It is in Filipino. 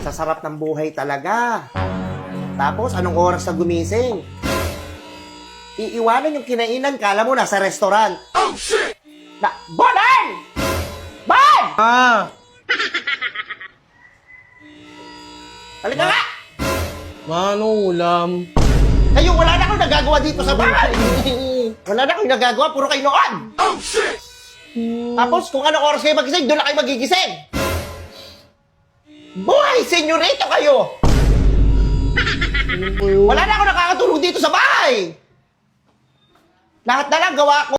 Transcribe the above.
Sa sarap ng buhay talaga. Tapos, anong oras na gumising? Iiwanan yung kinainan, kala mo nasa restaurant. Oh, shit! Bonan! Bon! Halika nga! Manong ulam? Kayo, wala na akong nagagawa dito sa bahay. Wala na akong nagagawa, puro kayo noon. Oh, shit! Tapos, kung anong oras kayo magising, doon na kayo magigising. Buhay, senyorito kayo! Wala na ako nakakatulog dito sa bahay! Lahat na lang gawa ko.